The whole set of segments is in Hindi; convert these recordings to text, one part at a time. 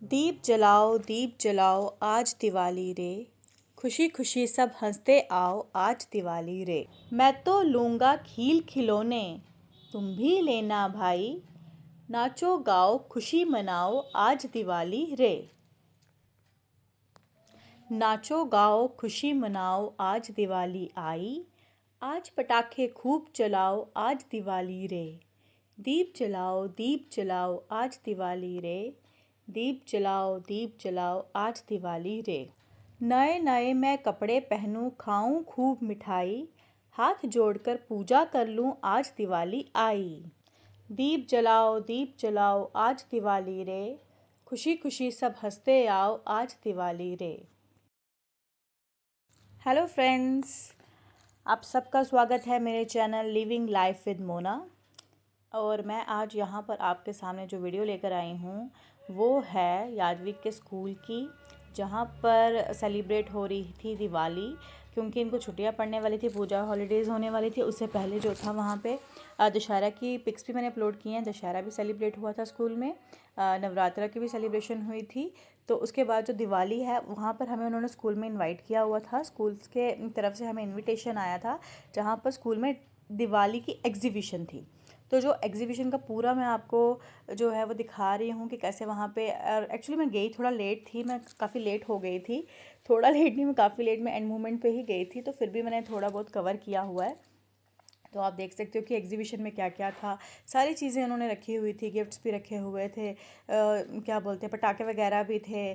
दीप जलाओ आज दिवाली रे, खुशी खुशी सब हंसते आओ आज दिवाली रे। मैं तो लूँगा खील खिलौने, तुम भी लेना भाई, नाचो गाओ खुशी मनाओ आज दिवाली रे। नाचो गाओ खुशी मनाओ आज दिवाली आई, आज पटाखे खूब चलाओ आज दिवाली रे। दीप जलाओ आज दिवाली रे, दीप जलाओ आज दिवाली रे। नए नए मैं कपड़े पहनूं, खाऊं खूब मिठाई, हाथ जोड़कर पूजा कर लूं आज दिवाली आई। दीप जलाओ आज दिवाली रे, खुशी खुशी सब हंसते आओ आज दिवाली रे। हेलो फ्रेंड्स, आप सबका स्वागत है मेरे channel living life with Mona. और मैं आज यहाँ पर आपके सामने जो वीडियो लेकर आई हूँ वो है यादविक के स्कूल की, जहाँ पर सेलिब्रेट हो रही थी दिवाली, क्योंकि इनको छुट्टियाँ पड़ने वाली थी, पूजा हॉलीडेज़ होने वाली थी। उससे पहले जो था वहाँ पे दशहरा की पिक्स भी मैंने अपलोड की हैं। दशहरा भी सेलिब्रेट हुआ था स्कूल में, नवरात्रा की भी सेलिब्रेशन हुई थी। तो उसके बाद जो दिवाली है वहाँ पर हमें उन्होंने स्कूल में इनवाइट किया हुआ था, स्कूल के तरफ से हमें इनविटेशन आया था, जहाँ पर स्कूल में दिवाली की एग्जीबिशन थी। तो जो एग्जीबिशन का पूरा मैं आपको जो है वो दिखा रही हूँ कि कैसे वहाँ पे। एक्चुअली मैं गई थोड़ा लेट थी, मैं काफ़ी लेट हो गई थी, थोड़ा लेट नहीं, मैं काफ़ी लेट, मैं एंड मोमेंट पे ही गई थी, तो फिर भी मैंने थोड़ा बहुत कवर किया हुआ है। तो आप देख सकते हो कि एग्जीबिशन में क्या क्या था, सारी चीज़ें उन्होंने रखी हुई थी, गिफ्ट्स भी रखे हुए थे, क्या बोलते हैं, पटाखे वगैरह भी थे,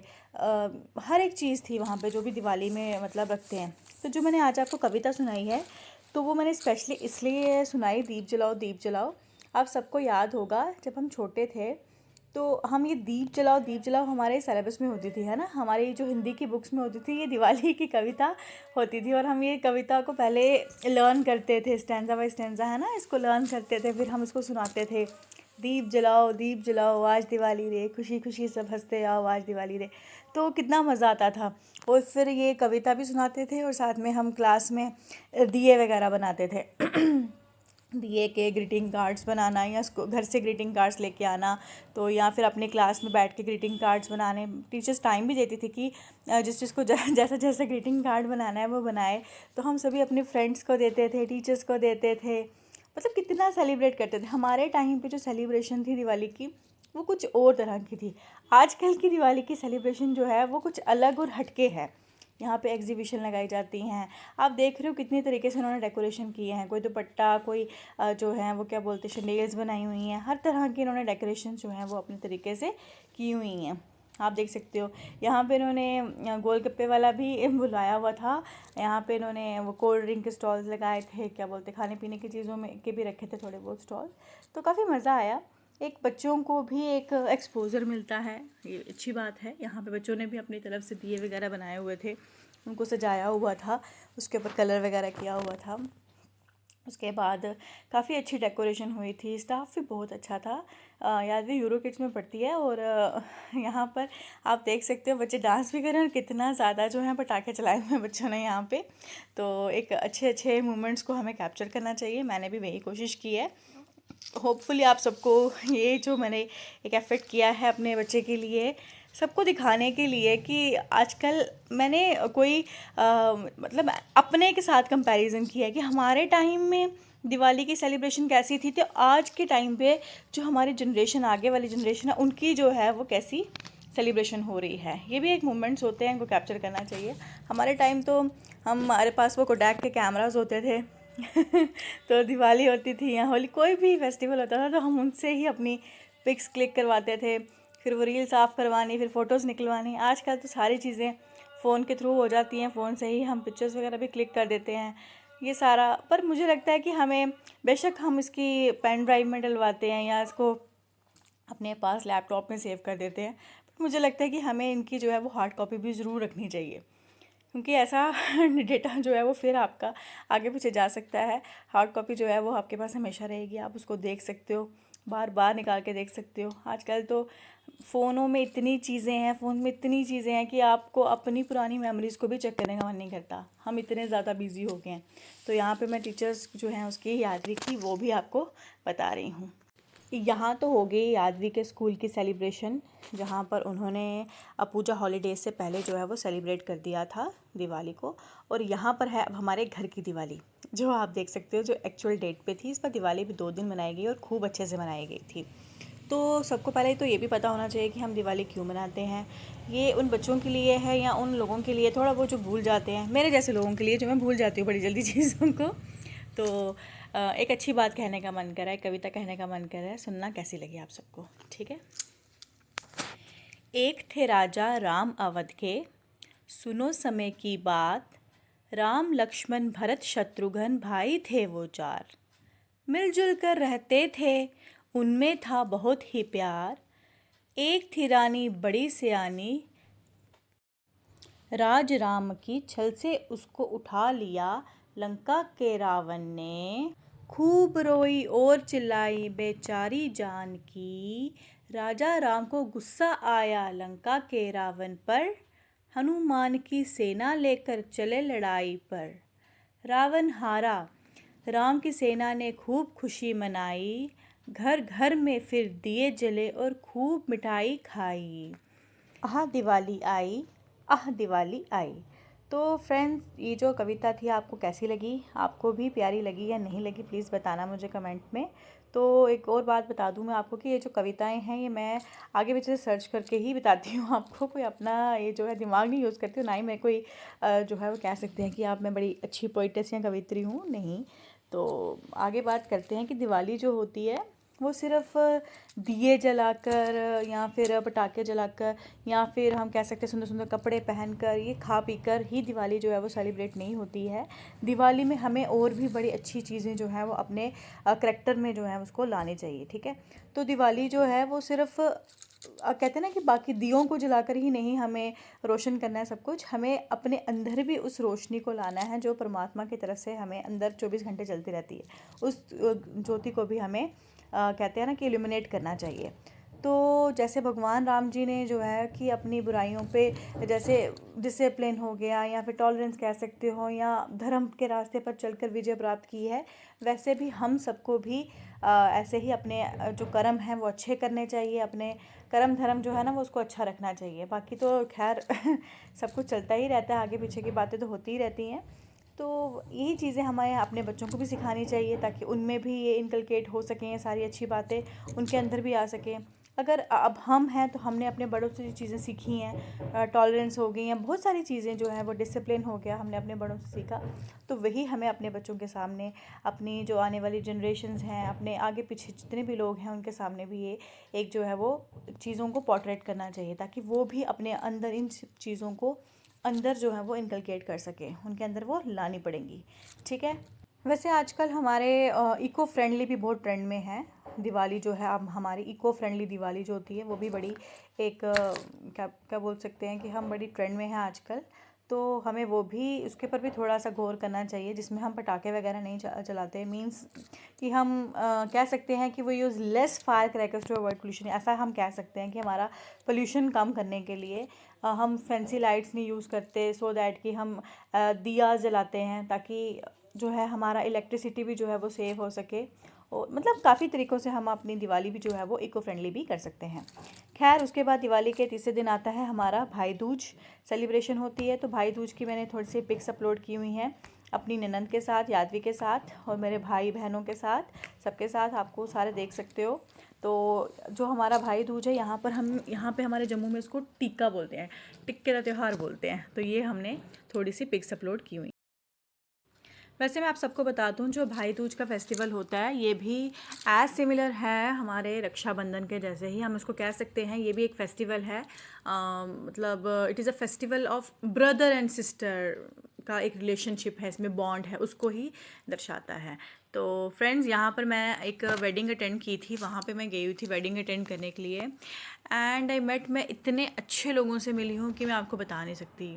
हर एक चीज़ थी वहाँ पे जो भी दिवाली में मतलब रखते हैं। तो जो मैंने आज आपको कविता सुनाई है तो वो मैंने स्पेशली इसलिए सुनाई, दीप जलाओ। आप सबको याद होगा जब हम छोटे थे तो हम ये दीप जलाओ हमारे सिलेबस में होती थी, है ना, हमारी जो हिंदी की बुक्स में होती थी, ये दिवाली की कविता होती थी। और हम ये कविता को पहले लर्न करते थे, स्टैंजा बाय स्टैंजा, है ना, इसको लर्न करते थे, फिर हम इसको सुनाते थे। दीप जलाओ आज दिवाली रे, खुशी खुशी सब हंसते आओ आज दिवाली रे। तो कितना मज़ा आता था। और फिर ये कविता भी सुनाते थे और साथ में हम क्लास में दिए वगैरह बनाते थे दिए के ग्रीटिंग कार्ड्स बनाना, या घर से ग्रीटिंग कार्ड्स लेके आना, तो या फिर अपने क्लास में बैठ के ग्रीटिंग कार्ड्स बनाने। टीचर्स टाइम भी देती थी कि जिस जिसको जैसा जैसा ग्रीटिंग कार्ड बनाना है वो बनाए। तो हम सभी अपने फ्रेंड्स को देते थे, टीचर्स को देते थे, मतलब कितना सेलिब्रेट करते थे। हमारे टाइम पे जो सेलिब्रेशन थी दिवाली की वो कुछ और तरह की थी। आजकल की दिवाली की सेलिब्रेशन जो है वो कुछ अलग और हटके है। यहाँ पे एग्जीबिशन लगाई जाती हैं, आप देख रहे हो कितनी तरीके से उन्होंने डेकोरेशन किए हैं, कोई दुपट्टा, कोई जो है वो क्या बोलते हैं, शंडेल्स बनाई हुई हैं, हर तरह की इन्होंने डेकोरेशन जो है वो अपने तरीके से की हुई हैं। आप देख सकते हो यहाँ पे इन्होंने गोलगप्पे वाला भी बुलाया हुआ था, यहाँ पे इन्होंने वो कोल्ड ड्रिंक के स्टॉल्स लगाए थे, क्या बोलते हैं, खाने पीने की चीज़ों में के भी रखे थे थोड़े बहुत स्टॉल। तो काफ़ी मज़ा आया, एक बच्चों को भी एक एक्सपोजर मिलता है, ये अच्छी बात है। यहाँ पे बच्चों ने भी अपनी तरफ से दिए वगैरह बनाए हुए थे, उनको सजाया हुआ था, उसके ऊपर कलर वगैरह किया हुआ था। उसके बाद काफ़ी अच्छी डेकोरेशन हुई थी, स्टाफ भी बहुत अच्छा था। यादवी यूरो किड्स में पढ़ती है और यहाँ पर आप देख सकते हो बच्चे डांस भी कर रहे हैं और कितना ज़्यादा जो है पटाखे चलाए हुए हैं बच्चों ने यहाँ पे। तो एक अच्छे अच्छे मोमेंट्स को हमें कैप्चर करना चाहिए, मैंने भी वही कोशिश की है। होपफुली आप सबको ये जो मैंने एक एफर्ट किया है अपने बच्चे के लिए, सबको दिखाने के लिए कि आजकल मैंने कोई मतलब अपने के साथ कंपैरिजन किया है कि हमारे टाइम में दिवाली की सेलिब्रेशन कैसी थी, तो आज के टाइम पे जो हमारी जनरेशन, आगे वाली जनरेशन है, उनकी जो है वो कैसी सेलिब्रेशन हो रही है। ये भी एक मोमेंट्स होते हैं, इनको कैप्चर करना चाहिए। हमारे टाइम तो हमारे पास वो कोडैक के कैमरास होते थे तो दिवाली होती थी या होली, कोई भी फेस्टिवल होता था तो हम उनसे ही अपनी पिक्स क्लिक करवाते थे, फिर वो रील साफ़ करवानी, फिर फ़ोटोज़ निकलवानी। आजकल तो सारी चीज़ें फ़ोन के थ्रू हो जाती हैं, फ़ोन से ही हम पिक्चर्स वगैरह भी क्लिक कर देते हैं, ये सारा। पर मुझे लगता है कि हमें, बेशक हम इसकी पेन ड्राइव में डलवाते हैं या इसको अपने पास लैपटॉप में सेव कर देते हैं, पर मुझे लगता है कि हमें इनकी जो है वो हार्ड कॉपी भी ज़रूर रखनी चाहिए, क्योंकि ऐसा डेटा जो है वो फिर आपका आगे पीछे जा सकता है। हार्ड कॉपी जो है वो आपके पास हमेशा रहेगी, आप उसको देख सकते हो, बार बार निकाल के देख सकते हो। आजकल तो फ़ोनों में इतनी चीज़ें हैं, फ़ोन में इतनी चीज़ें हैं कि आपको अपनी पुरानी मेमोरीज़ को भी चेक करने का मन नहीं करता, हम इतने ज़्यादा बिज़ी हो गए हैं। तो यहाँ पे मैं टीचर्स जो हैं उसकी यादवी की वो भी आपको बता रही हूँ। यहाँ तो हो गई यादवी के स्कूल की सेलिब्रेशन, जहाँ पर उन्होंने पूजा हॉलीडेज से पहले जो है वो सेलिब्रेट कर दिया था दिवाली को। और यहाँ पर है अब हमारे घर की दिवाली, जो आप देख सकते हो, जो एक्चुअल डेट पे थी। इस पर दिवाली भी 2 दिन मनाई गई और खूब अच्छे से मनाई गई थी। तो सबको पहले तो ये भी पता होना चाहिए कि हम दिवाली क्यों मनाते हैं। ये उन बच्चों के लिए है या उन लोगों के लिए थोड़ा वो जो भूल जाते हैं, मेरे जैसे लोगों के लिए जो मैं भूल जाती हूँ बड़ी जल्दी चीज़ों को। तो एक अच्छी बात कहने का मन कर रहा है, कविता कहने का मन कर रहा है, सुनना कैसी लगी आप सबको, ठीक है। एक थे राजा राम अवध के, सुनो समय की बात, राम लक्ष्मण भरत शत्रुघ्न भाई थे वो 4। मिलजुल कर रहते थे, उनमें था बहुत ही प्यार। एक थी रानी बड़ी सियानी, राज राम की छल से उसको उठा लिया लंका के रावण ने। खूब रोई और चिल्लाई बेचारी जान की, राजा राम को गुस्सा आया लंका के रावण पर। हनुमान की सेना लेकर चले लड़ाई पर, रावण हारा, राम की सेना ने खूब खुशी मनाई। घर घर में फिर दिए जले और खूब मिठाई खाई। आह दिवाली आई, आह दिवाली आई। तो फ्रेंड्स, ये जो कविता थी आपको कैसी लगी, आपको भी प्यारी लगी या नहीं लगी, प्लीज़ बताना मुझे कमेंट में। तो एक और बात बता दूं मैं आपको कि ये जो कविताएं हैं ये मैं आगे पीछे से सर्च करके ही बताती हूँ आपको। कोई अपना ये जो है दिमाग नहीं यूज़ करती हूँ, ना ही मैं कोई जो है वो कह सकते हैं कि आप मैं बड़ी अच्छी पोइटेस या कवित्री हूँ, नहीं। तो आगे बात करते हैं कि दिवाली जो होती है वो सिर्फ दिए जलाकर या फिर पटाखे जलाकर या फिर हम कह सकते हैं सुंदर सुंदर कपड़े पहनकर, ये खा पी कर ही दिवाली जो है वो सेलिब्रेट नहीं होती है। दिवाली में हमें और भी बड़ी अच्छी चीज़ें जो हैं वो अपने करैक्टर में जो है उसको लानी चाहिए, ठीक है। तो दिवाली जो है वो सिर्फ कहते हैं ना कि बाकी दियों को जलाकर ही नहीं हमें रोशन करना है सब कुछ, हमें अपने अंदर भी उस रोशनी को लाना है जो परमात्मा की तरफ से हमें अंदर 24 घंटे चलती रहती है। उस ज्योति को भी हमें कहते हैं ना कि इल्यूमिनेट करना चाहिए। तो जैसे भगवान राम जी ने जो है कि अपनी बुराइयों पे जैसे डिसिप्लिन हो गया या फिर टॉलरेंस कह सकते हो या धर्म के रास्ते पर चलकर विजय प्राप्त की है, वैसे भी हम सबको भी ऐसे ही अपने जो कर्म हैं वो अच्छे करने चाहिए, अपने कर्म धर्म जो है ना वो उसको अच्छा रखना चाहिए। बाकी तो खैर सब कुछ चलता ही रहता है, आगे पीछे की बातें तो होती ही रहती हैं। तो यही चीज़ें हमें अपने बच्चों को भी सिखानी चाहिए ताकि उनमें भी ये इनकलकेट हो सकें, ये सारी अच्छी बातें उनके अंदर भी आ सकें। अगर अब हम हैं तो हमने अपने बड़ों से जो चीज़ें सीखी हैं, टॉलरेंस हो गई हैं, बहुत सारी चीज़ें जो हैं वो डिसिप्लिन हो गया, हमने अपने बड़ों से सीखा। तो वही हमें अपने बच्चों के सामने, अपनी जो आने वाली जनरेशन्स हैं, अपने आगे पीछे जितने भी लोग हैं उनके सामने भी ये एक जो है वो चीज़ों को पोर्ट्रेट करना चाहिए ताकि वो भी अपने अंदर इन चीज़ों को अंदर जो है वो इनकलकेट कर सकें, उनके अंदर वो लानी पड़ेंगी, ठीक है। वैसे आजकल हमारे इको फ्रेंडली भी बहुत ट्रेंड में है। दिवाली जो है अब हमारी इको फ्रेंडली दिवाली जो होती है वो भी बड़ी एक क्या क्या बोल सकते हैं कि हम बड़ी ट्रेंड में हैं आजकल। तो हमें वो भी उसके ऊपर भी थोड़ा सा गौर करना चाहिए, जिसमें हम पटाखे वगैरह नहीं चलाते। मींस कि हम कह सकते हैं कि वो use less fire crackers to avoid pollution, ऐसा हम कह सकते हैं कि हमारा पोल्यूशन कम करने के लिए हम फैंसी लाइट्स नहीं यूज़ करते, सो दैट कि हम दिया जलाते हैं ताकि जो है हमारा इलेक्ट्रिसिटी भी जो है वो सेव हो सके। और मतलब काफ़ी तरीक़ों से हम अपनी दिवाली भी जो है वो इको फ्रेंडली भी कर सकते हैं। खैर उसके बाद दिवाली के तीसरे दिन आता है हमारा भाई दूज सेलिब्रेशन होती है। तो भाई दूज की मैंने थोड़ी सी पिक्स अपलोड की हुई हैं अपनी ननंद के साथ, यादवी के साथ और मेरे भाई बहनों के साथ, सबके साथ आपको सारे देख सकते हो। तो जो हमारा भाई दूज है यहाँ पे हमारे जम्मू में इसको टीका बोलते हैं, टिक्के का त्यौहार बोलते हैं। तो ये हमने थोड़ी सी पिक्स अपलोड की हुई। वैसे मैं आप सबको बता दूं, जो भाई दूज का फेस्टिवल होता है ये भी एज सिमिलर है हमारे रक्षाबंधन के जैसे ही, हम इसको कह सकते हैं ये भी एक फेस्टिवल है। मतलब it is a festival of brother and sister का एक रिलेशनशिप है, इसमें बॉन्ड है, उसको ही दर्शाता है। तो फ्रेंड्स यहाँ पर मैं एक वेडिंग अटेंड की थी, वहाँ पे मैं गई हुई थी वेडिंग अटेंड करने के लिए। एंड आई मेट, मैं इतने अच्छे लोगों से मिली हूँ कि मैं आपको बता नहीं सकती।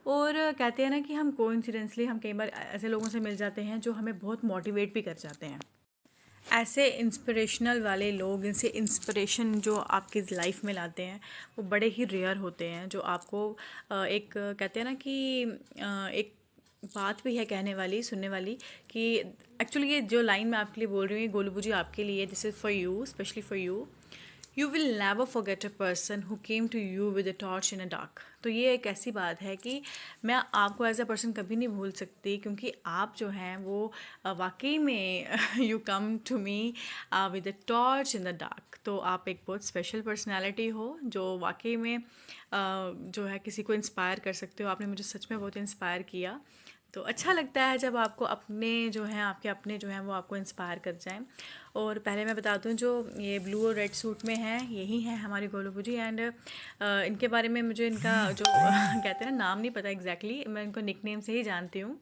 और कहते हैं ना कि हम कोइंसिडेंसली हम कई बार ऐसे लोगों से मिल जाते हैं जो हमें बहुत मोटिवेट भी कर जाते हैं। ऐसे इंस्पिरेशनल वाले लोग, इनसे इंस्पिरेशन जो आपकी लाइफ में लाते हैं वो बड़े ही रेयर होते हैं। जो आपको एक कहते हैं ना कि एक बात भी है कहने वाली, सुनने वाली, कि एक्चुअली ये जो लाइन मैं आपके लिए बोल रही हूँ, ये गोलू जी आपके लिए, this is for you, specially for you. You will never forget a person who came to you with a torch in a dark. तो ये एक ऐसी बात है कि मैं आपको एज अ पर्सन कभी नहीं भूल सकती, क्योंकि आप जो हैं वो वाकई में you come to me with a torch in the dark. तो आप एक बहुत स्पेशल पर्सनैलिटी हो जो वाकई में जो है किसी को इंस्पायर कर सकते हो। आपने मुझे सच में बहुत इंस्पायर किया। तो अच्छा लगता है जब आपको अपने जो हैं, आपके अपने जो हैं वो आपको इंस्पायर कर जाएं। और पहले मैं बता दूं, जो ये ब्लू और रेड सूट में हैं यही हैं हमारी गोलू जी। एंड इनके बारे में मुझे इनका जो कहते हैं ना, नाम नहीं पता एग्जैक्टली, मैं इनको निकनेम से ही जानती हूँ।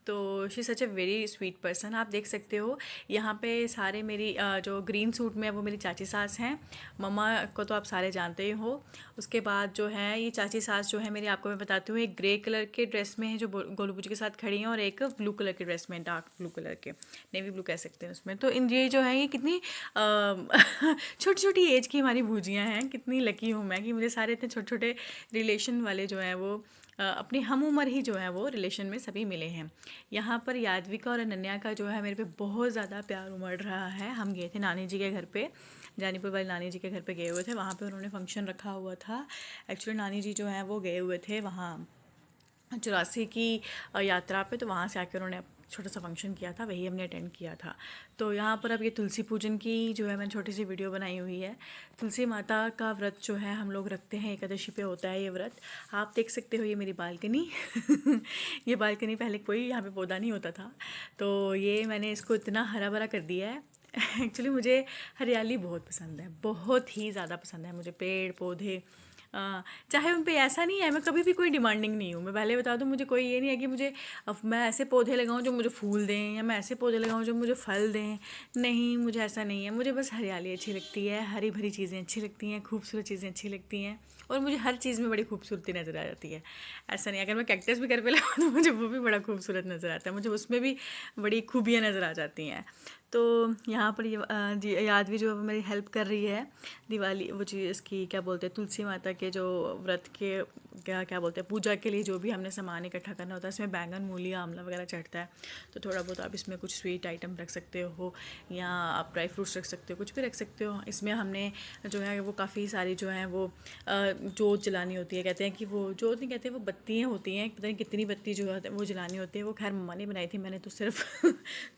तो she such a very sweet person. आप देख सकते हो यहाँ पे सारे मेरी जो ग्रीन सूट में है वो मेरी चाची सास हैं। मम्मा को तो आप सारे जानते ही हो। उसके बाद जो है ये चाची सास जो है मेरी, आपको मैं बताती हूँ, एक ग्रे कलर के ड्रेस में है जो गोलू जी के साथ खड़ी हैं, और एक ब्लू कलर के ड्रेस में, डार्क ब्लू कलर के, नेवी ब्लू कह सकते हैं उसमें। तो इन ये जो है ये कितनी छोटी छोटी एज की हमारी भूजियाँ हैं। कितनी लकी हूँ मैं कि मुझे सारे इतने छोटे छोटे रिलेशन वाले जो हैं वो अपनी हम उम्र ही जो है वो रिलेशन में सभी मिले हैं। यहाँ पर यादविका और अनन्या का जो है मेरे पे बहुत ज़्यादा प्यार उमड़ रहा है। हम गए थे नानी जी के घर पे, जानीपुर वाले नानी जी के घर पे गए हुए थे। वहाँ पे उन्होंने फंक्शन रखा हुआ था। एक्चुअली नानी जी जो हैं वो गए हुए थे वहाँ 84 की यात्रा पे, तो वहाँ से आकर उन्होंने छोटा सा फंक्शन किया था, वही हमने अटेंड किया था। तो यहाँ पर अब ये तुलसी पूजन की जो है मैंने छोटी सी वीडियो बनाई हुई है। तुलसी माता का व्रत जो है हम लोग रखते हैं, एकादशी पे होता है ये व्रत। आप देख सकते हो ये मेरी बालकनी ये बालकनी पहले कोई यहाँ पे पौधा नहीं होता था, तो ये मैंने इसको इतना हरा भरा कर दिया है। एक्चुअली मुझे हरियाली बहुत पसंद है, बहुत ही ज़्यादा पसंद है मुझे पेड़ पौधे। चाहे उन पे ऐसा नहीं है, मैं कभी भी कोई डिमांडिंग नहीं हूँ। मैं पहले बता दूँ, मुझे कोई ये नहीं है कि मुझे मैं ऐसे पौधे लगाऊँ जो मुझे फूल दें, या मैं ऐसे पौधे लगाऊँ जो मुझे फल दें। नहीं, मुझे ऐसा नहीं है। मुझे बस हरियाली अच्छी लगती है, हरी भरी चीज़ें अच्छी लगती हैं, खूबसूरत चीज़ें अच्छी लगती हैं, और मुझे हर चीज़ में बड़ी खूबसूरती नज़र आ जाती है। ऐसा नहीं, अगर मैं कैक्टस भी घर पे लगाऊँ तो मुझे वो भी बड़ा खूबसूरत नज़र आता है, मुझे उसमें भी बड़ी खूबियाँ नज़र आ जाती हैं। तो यहाँ पर ये जी यादवी जो मेरी हेल्प कर रही है दिवाली, वो चीज़ इसकी क्या बोलते हैं, तुलसी माता के जो व्रत के क्या बोलते हैं, पूजा के लिए जो भी हमने सामान इकट्ठा करना होता है, इसमें बैंगन मूली आंवला वगैरह चढ़ता है। तो थोड़ा बहुत आप इसमें कुछ स्वीट आइटम रख सकते हो, या आप ड्राई फ्रूट्स रख सकते हो, कुछ भी रख सकते हो। इसमें हमने जो है वो काफ़ी सारी जो है वो जोत जलानी होती है। कहते हैं कि वो जोत नहीं कहते, वो बत्तियाँ होती हैं, पता नहीं कितनी बत्ती जो है वो जलानी होती है। वो खैर मम्मा ने बनाई थी, मैंने तो सिर्फ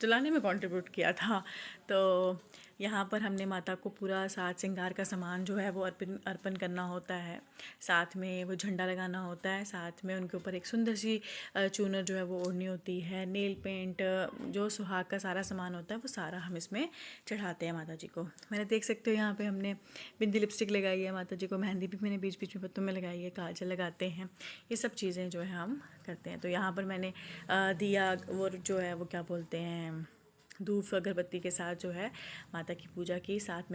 जलाने में कंट्रीब्यूट किया था। तो यहाँ पर हमने माता को पूरा साज श्रृंगार का सामान जो है वो अर्पण करना होता है। साथ में वो झंडा लगाना होता है, साथ में उनके ऊपर एक सुंदर सी चूनर जो है वो ओढ़नी होती है। नेल पेंट, जो सुहाग का सारा सामान होता है वो सारा हम इसमें चढ़ाते हैं माता जी को। मैंने देख सकते हो यहाँ पे हमने बिंदी लिपस्टिक लगाई है माता जी को, मेहंदी भी मैंने बीच बीच में पत्तों में लगाई है, काजल लगाते हैं, ये सब चीज़ें जो है हम करते हैं। तो यहाँ पर मैंने दिया वो जो है वो क्या बोलते हैं, धूप अगरबत्ती के साथ जो है माता की पूजा की। साथ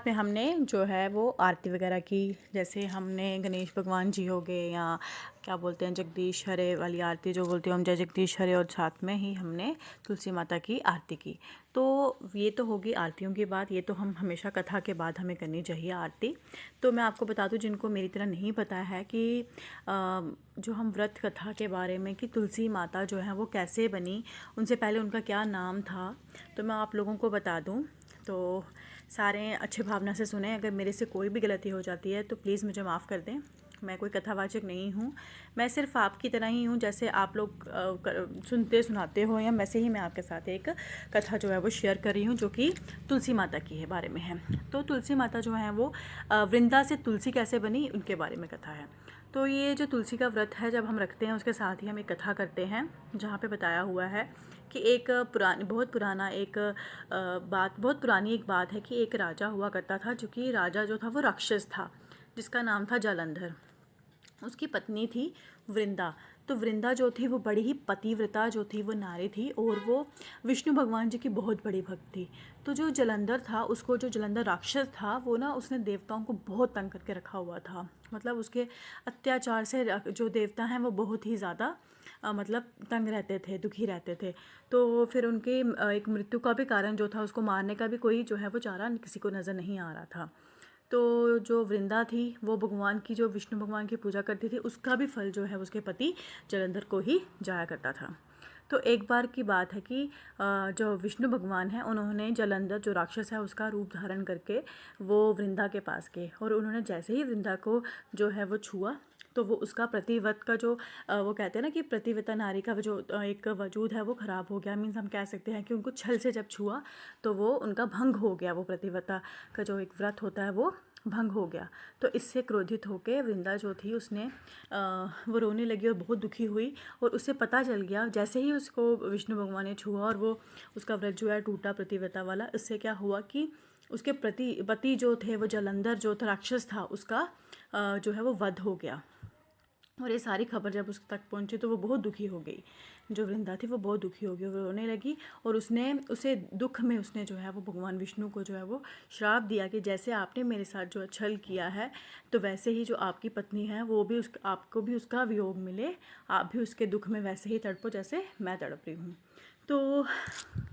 में हमने जो है वो आरती वगैरह की। जैसे हमने गणेश भगवान जी हो गए, या क्या बोलते हैं जगदीश हरे वाली आरती जो बोलते हैं हम, जय जगदीश हरे, और साथ में ही हमने तुलसी माता की आरती की। तो ये तो होगी आरतियों की बात, ये तो हम हमेशा कथा के बाद हमें करनी चाहिए आरती। तो मैं आपको बता दूं, जिनको मेरी तरह नहीं पता है कि जो हम व्रत कथा के बारे में कि तुलसी माता जो है वो कैसे बनी, उनसे पहले उनका क्या नाम था, तो मैं आप लोगों को बता दूँ। तो सारे अच्छे भावना से सुने। अगर मेरे से कोई भी गलती हो जाती है तो प्लीज़ मुझे माफ़ कर दें। मैं कोई कथावाचक नहीं हूँ, मैं सिर्फ आपकी तरह ही हूँ। जैसे आप लोग सुनते सुनाते हो, या वैसे ही मैं आपके साथ एक कथा जो है वो शेयर कर रही हूँ, जो कि तुलसी माता की है बारे में है। तो तुलसी माता जो है वो वृंदा से तुलसी कैसे बनी, उनके बारे में कथा है। तो ये जो तुलसी का व्रत है जब हम रखते हैं, उसके साथ ही हम एक कथा करते हैं, जहाँ पे बताया हुआ है कि एक बहुत पुरानी एक बात है कि एक राजा हुआ करता था, जो कि राजा जो था वो राक्षस था, जिसका नाम था जालंधर। उसकी पत्नी थी वृंदा। तो वृंदा जो थी वो बड़ी ही पतिव्रता जो थी वो नारी थी, और वो विष्णु भगवान जी की बहुत बड़ी भक्त थी। तो जो जलंधर था, उसको जो जलंधर राक्षस था वो ना, उसने देवताओं को बहुत तंग करके रखा हुआ था। मतलब उसके अत्याचार से जो देवता हैं वो बहुत ही ज़्यादा मतलब तंग रहते थे, दुखी रहते थे। तो फिर उनके एक मृत्यु का भी कारण जो था, उसको मारने का भी कोई जो है वो चारा किसी को नज़र नहीं आ रहा था। तो जो वृंदा थी वो भगवान की, जो विष्णु भगवान की पूजा करती थी, उसका भी फल जो है उसके पति जलंधर को ही जाया करता था। तो एक बार की बात है कि जो विष्णु भगवान हैं, उन्होंने जलंधर जो राक्षस है उसका रूप धारण करके वो वृंदा के पास गए, और उन्होंने जैसे ही वृंदा को जो है वो छुआ, तो वो उसका प्रतिव्रत का जो वो कहते हैं ना कि प्रतिव्रता नारी का जो एक वजूद है वो ख़राब हो गया। मीन्स हम कह सकते हैं कि उनको छल से जब छुआ तो वो उनका भंग हो गया, वो प्रतिव्रता का जो एक व्रत होता है वो भंग हो गया। तो इससे क्रोधित होकर वृंदा जो थी उसने वो रोने लगी और बहुत दुखी हुई, और उसे पता चल गया जैसे ही उसको विष्णु भगवान ने छुआ और वो उसका व्रत जो है टूटा प्रतिव्रता वाला। इससे क्या हुआ कि उसके पति जो थे, वो जलंधर जो था राक्षस था, उसका जो है वो वध हो गया। और ये सारी खबर जब उस तक पहुंची तो वो बहुत दुखी हो गई। जो वृंदा थी वो बहुत दुखी हो गई, वो रोने लगी, और उसने उसे दुख में उसने जो है वो भगवान विष्णु को जो है वो श्राप दिया कि जैसे आपने मेरे साथ जो छल किया है, तो वैसे ही जो आपकी पत्नी है वो भी आपको भी उसका वियोग मिले, आप भी उसके दुख में वैसे ही तड़पो जैसे मैं तड़प रही हूँ।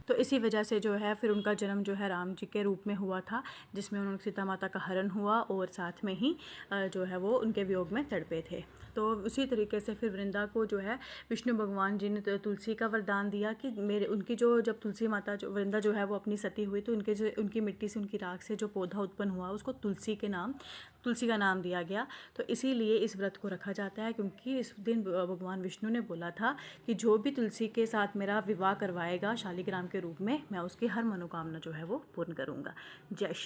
तो इसी वजह से जो है फिर उनका जन्म जो है राम जी के रूप में हुआ था, जिसमें उन्होंने सीता माता का हरण हुआ, और साथ में ही जो है वो उनके वियोग में तड़पे थे। तो उसी तरीके से फिर वृंदा को जो है विष्णु भगवान जी ने तुलसी का वरदान दिया कि उनकी जब तुलसी माता जो वृंदा जो है वो अपनी सती हुई, तो उनकी मिट्टी से, उनकी राख से जो पौधा उत्पन्न हुआ उसको तुलसी का नाम दिया गया। तो इसीलिए इस व्रत को रखा जाता है, क्योंकि इस दिन भगवान विष्णु ने बोला था कि जो भी तुलसी के साथ मेरा विवाह करवाएगा शालिग्राम के रूप में, मैं उसकी हर मनोकामना जो है वो पूर्ण करूँगा। जय श्री